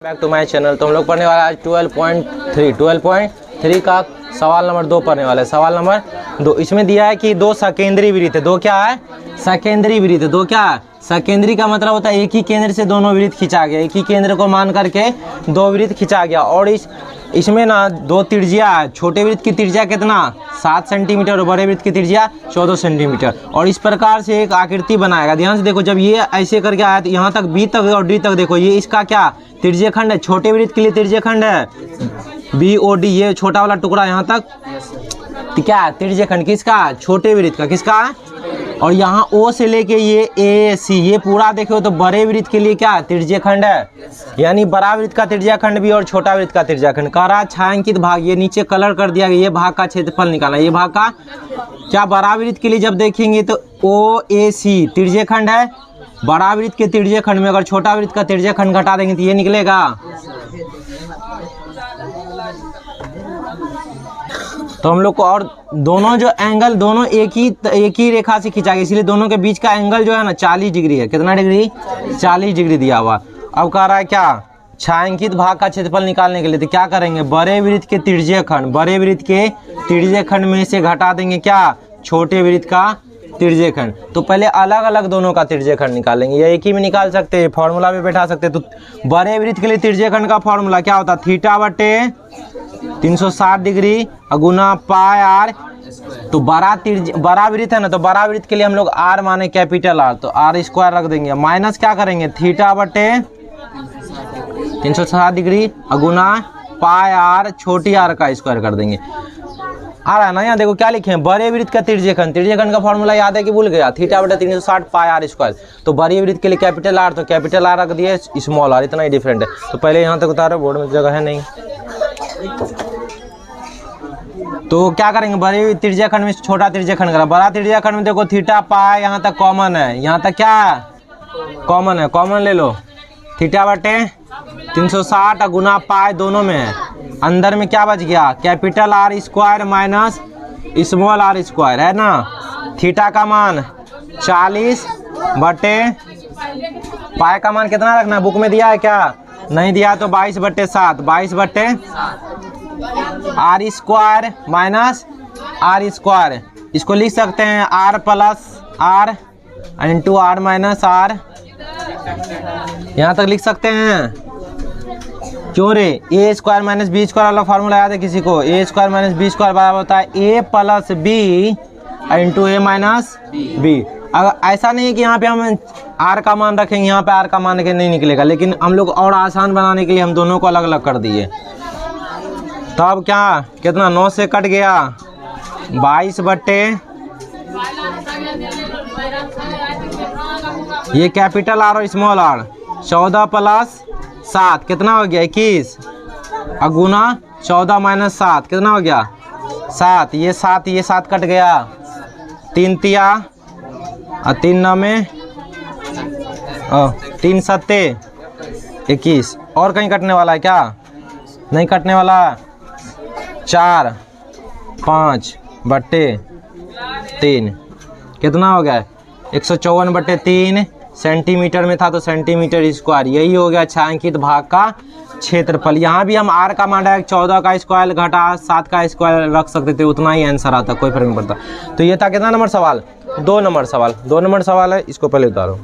Back to my channel. तो हम लोग पढ़ने वाला है 12.3 का सवाल नंबर 2 पढ़ने वाला है। सवाल नंबर 2 इसमें दिया है कि दो सकेंद्री वृत्त है। दो क्या है? सकेंद्री वृत्त। दो क्या है? सकेंद्री का मतलब होता है एक ही केंद्र से दोनों वृत्त खिंचा गया, एक ही केंद्र को मान करके दो वृत्त खिंचा गया। और इसमें ना दो त्रिज्या है। छोटे वृत्त की त्रिज्या कितना? 7 सेंटीमीटर और बड़े वृत्त की त्रिज्या 14 सेंटीमीटर। और इस प्रकार से एक आकृति बनाएगा। ध्यान से देखो, जब ये ऐसे करके आया तो यहाँ तक बी तक और डी तक देखो, ये इसका क्या त्रिज्यखंड है। छोटे वृत्त के लिए त्रिज्यखंड है बी ओ डी, ये छोटा वाला टुकड़ा यहाँ तक क्या है? त्रिज्यखंड किसका? छोटे वृत्त का। किसका? और यहाँ ओ से लेके ये ए सी, ये पूरा देखो तो बड़े वृत्त के लिए क्या त्रिज्यखंड है। यानी बड़ा वृत्त का त्रिज्यखंड भी और छोटा वृत्त का त्रिज्यखंड। कह रहा छायांकित भाग, ये नीचे कलर कर दिया गया, ये भाग का क्षेत्रफल निकालना। ये भाग का क्या? बड़ा वृत्त के लिए जब देखेंगे तो ओ ए सी त्रिज्यखंड है। बड़ा वृत्त के त्रिज्यखंड में अगर छोटा वृत्त का त्रिज्यखंड घटा देंगे तो ये निकलेगा। तो हम लोग को और दोनों जो एंगल दोनों एक ही रेखा से खिंचा गया, इसलिए दोनों के बीच का एंगल जो है ना 40 डिग्री है। कितना डिग्री? 40 डिग्री दिया हुआ। अब कह रहा है क्या? छायांकित भाग का क्षेत्रफल निकालने के लिए तो क्या करेंगे? बड़े वृत्त के त्रिज्यखंड, बड़े वृत्त के त्रिज्यखंड में से घटा देंगे क्या? छोटे वृत्त का त्रिज्यखंड। तो पहले अलग अलग दोनों का त्रिज्यखंड निकालेंगे, या एक ही में निकाल सकते हैं, फॉर्मूला में बैठा सकते हैं। तो बड़े वृत्त के लिए त्रिज्यखंड का फॉर्मूला क्या होता है? थीटा बटे 360 डिग्री गुना पाई आर। तो बड़ा वृत्त है ना, तो बड़ा वृत्त के लिए हम लोग आर माने कैपिटल आर, तो आर स्क्वायर रख देंगे। माइनस क्या करेंगे? थीटा बटे 360 डिग्री गुना पाई आर छोटी आर का स्क्वायर कर देंगे। आ रहा है ना? यहाँ देखो क्या लिखे हैं? बड़े वृत्त का त्रिज्यखंड। त्रिज्यखंड का फॉर्मूला याद है कि भूल गया? थीटा बटे 360 पाई आर स्क्वायर। तो बड़ी वृत्त के लिए कैपिटल आर, तो कैपिटल आर रख दिए, स्मॉल आर, इतना ही डिफरेंट है। तो पहले यहाँ तक उतारो, बोर्ड में जगह है नहीं। तो क्या करेंगे? बड़े त्रिज्यखंड में छोटा त्रिज्यखंड करा। बड़ा त्रिज्यखंड में देखो थीटा पाई यहाँ तक कॉमन है, यहाँ तक क्या है? कॉमन है, कॉमन ले लो। थीटा बटे 360 गुना पाई दोनों में है। अंदर में क्या बच गया? Capital R square minus small r square, है ना। थीटा का मान 40 बटे पाई का मान कितना रखना है? बुक में दिया है क्या? नहीं दिया तो 22 बटे 7, 22 बटे R square minus R square. इसको लिख सकते हैं R plus R into R minus R, यहाँ तक लिख सकते हैं। क्यों रे? A square minus B square वाला फॉर्मूला याद है किसी को? A square minus B square बराबर होता है A plus B into A minus B. अगर ऐसा नहीं है कि यहाँ पे हम आर का मान रखेंगे, यहाँ पे आर का मान के नहीं निकलेगा, लेकिन हम लोग और आसान बनाने के लिए हम दोनों को अलग अलग कर दिए। तो अब क्या कितना? 9 से कट गया 22 बटे ये कैपिटल आर और स्मॉल आर 14 प्लस 7 कितना हो गया? 21 गुना 14 माइनस 7 कितना हो गया? 7। ये 7 कट गया, 3 तिया और 3 9 में 3 सत्ते 21। और कहीं कटने वाला है क्या? नहीं कटने वाला। 4 5 बटे 3 कितना हो गया? 154 बटे 3 सेंटीमीटर में था तो सेंटीमीटर स्क्वायर। यही हो गया छायांकित भाग का क्षेत्रफल। यहाँ भी हम आर का मान है 14 का स्क्वायर घटा 7 का स्क्वायर रख सकते थे, उतना ही आंसर आता, कोई फर्क नहीं पड़ता। तो ये था कितना नंबर सवाल? 2 नंबर सवाल। 2 नंबर सवाल है, इसको पहले उतारो।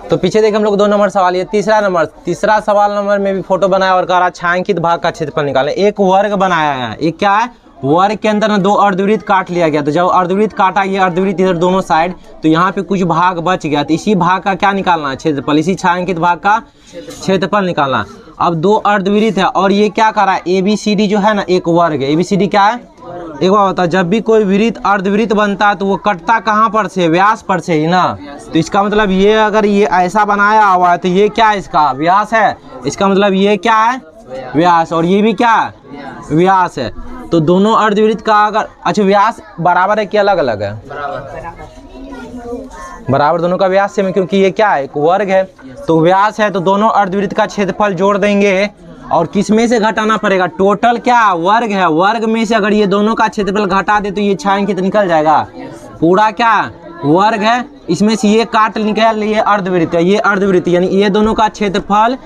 तो पीछे देखें हम लोग 2 नंबर सवाल। ये तीसरा सवाल नंबर में भी फोटो बनाया और कह रहा छायांकित भाग का क्षेत्रफल निकालें। एक वर्ग बनाया है। एक क्या है? वर्ग के अंदर ना 2 अर्धवृत्त काट लिया गया। तो जब अर्धवृत्त काटा, ये अर्धवृत्त इधर दोनों साइड, तो यहाँ पे कुछ भाग बच गया। तो इसी भाग का क्या निकालना है? क्षेत्रफल। इसी छायांकित भाग का क्षेत्रफल निकालना। अब 2 अर्धवृत्त है और ये क्या कर रहा है? ABCD जो है ना एक वर्ग है। ABCD क्या है? एक बार होता है, जब भी कोई वृत्त अर्धवृत्त बनता है तो वो कटता कहाँ पर से? व्यास पर से ही ना। तो इसका मतलब ये अगर ये ऐसा बनाया हुआ है तो ये क्या है? इसका व्यास है। इसका मतलब ये क्या है? व्यास। और ये भी क्या है? व्यास है। तो दोनों अर्धवृत्त का अगर अच्छा व्यास बराबर है कि अलग अलग है? बराबर दोनों का व्यास है, क्योंकि ये क्या है? एक वर्ग है। तो व्यास है तो दोनों अर्धवृत्त का क्षेत्रफल जोड़ देंगे और किस में से घटाना पड़ेगा? टोटल क्या वर्ग है, वर्ग में से अगर ये दोनों का क्षेत्रफल घटा दे तो ये छायांकित निकल जाएगा। पूरा क्या वर्ग है, इसमें से ये काट निकाल, ये अर्धवृत्त है, ये अर्धवृत्त, यानी ये दोनों का क्षेत्रफल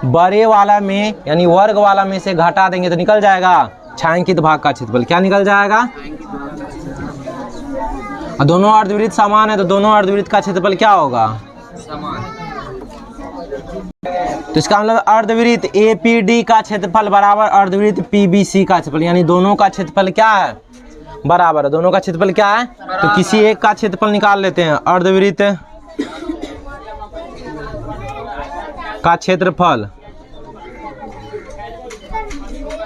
बड़े वाला में यानी वर्ग वाला में से घटा देंगे तो निकल जाएगा छायांकित भाग का क्षेत्रफल। क्या निकल जाएगा? और दोनों अर्धवृत्त समान है तो दोनों अर्धवृत्त का क्षेत्रफल क्या होगा? समान। तो इसका मतलब अर्धवृत्त APD का क्षेत्रफल बराबर अर्धवृत्त PBC का क्षेत्रफल, यानी दोनों का क्षेत्रफल क्या है? बराबर है। दोनों का क्षेत्रफल क्या है? तो किसी एक का क्षेत्रफल निकाल लेते हैं। अर्धवृत्त का क्षेत्रफल,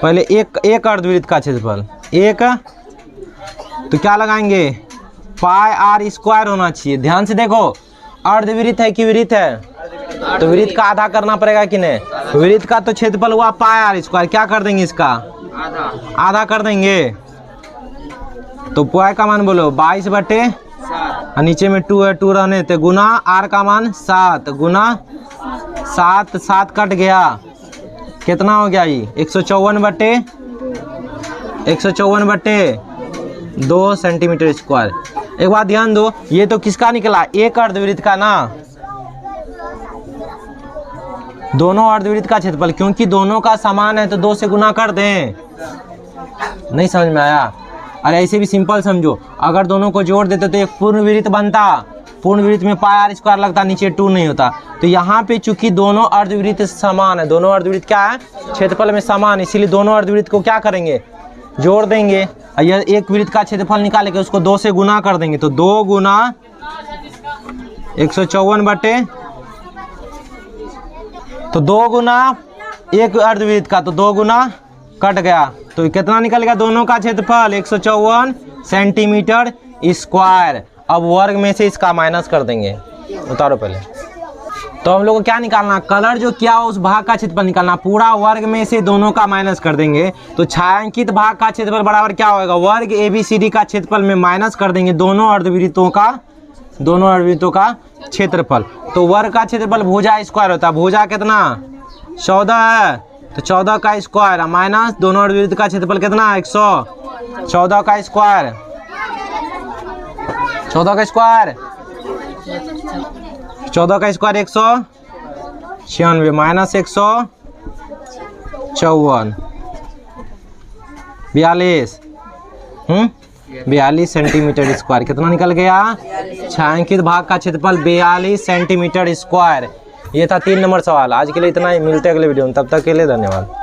पहले एक अर्धवृत्त का क्षेत्रफल एक, तो क्या लगाएंगे? पाई R स्क्वायर होना चाहिए। ध्यान से देखो, अर्धवृत्त है कि वृत्त है? तो वृत्त का आधा करना पड़ेगा कि नहीं? वृत्त का तो क्षेत्रफल हुआ पाई R स्क्वायर, क्या कर देंगे इसका? आधा कर देंगे। तो पाई का मान बोलो 22/7, नीचे में 2 है, 2 रहने थे, गुना R का मान 7 गुना 7, 7 कट गया, कितना हो गया? ये 154/2 सेंटीमीटर स्क्वायर। एक बात ध्यान दो, ये तो किसका निकला? एक अर्धवृत्त का ना, दोनों अर्धवृत्त का क्षेत्रफल, क्योंकि दोनों का समान है तो 2 से गुना कर दें। नहीं समझ में आया? अरे ऐसे भी सिंपल समझो, अगर दोनों को जोड़ देते तो एक पूर्णवृत्त बनता, पूर्णवृत्त में पाई R स्क्वायर लगता, नीचे 2 नहीं होता। तो यहाँ पे चूंकि दोनों अर्धवृत्त समान है, दोनों अर्धवृत्त क्या है? क्षेत्रफल में समान, इसीलिए दोनों अर्धवृत्त को क्या करेंगे? जोड़ देंगे। यह एक वृत्त का क्षेत्रफल निकाल के उसको 2 से गुना कर देंगे, तो 2 गुना 154 तो 2 गुना एक अर्धवृत्त का, तो 2 गुना कट गया, तो कितना निकलेगा? दोनों का क्षेत्रफल 154 सेंटीमीटर स्क्वायर। अब वर्ग में से इसका माइनस कर देंगे, उतारो पहले। तो हम लोग को क्या निकालना? कलर जो किया उस भाग का क्षेत्रफल निकालना, पूरा वर्ग में से दोनों का माइनस कर देंगे। तो छायांकित भाग का क्षेत्रफल बराबर क्या होगा? वर्ग ABCD का क्षेत्रफल में माइनस कर देंगे दोनों अर्धवृत्तों का क्षेत्रफल। तो वर्ग का क्षेत्रफल भुजा स्क्वायर होता है, भुजा कितना? 14 है, तो 14 का स्क्वायर माइनस दोनों अर्धवृत्त का क्षेत्रफल कितना? 114 का स्क्वायर, 14 का स्क्वायर 196 माइनस 154 42 सेंटीमीटर स्क्वायर। कितना निकल गया? छायांकित भाग का क्षेत्रफल 42 सेंटीमीटर स्क्वायर। ये था 3 नंबर सवाल। आज के लिए इतना ही, मिलते हैं अगले वीडियो में, तब तक के लिए धन्यवाद।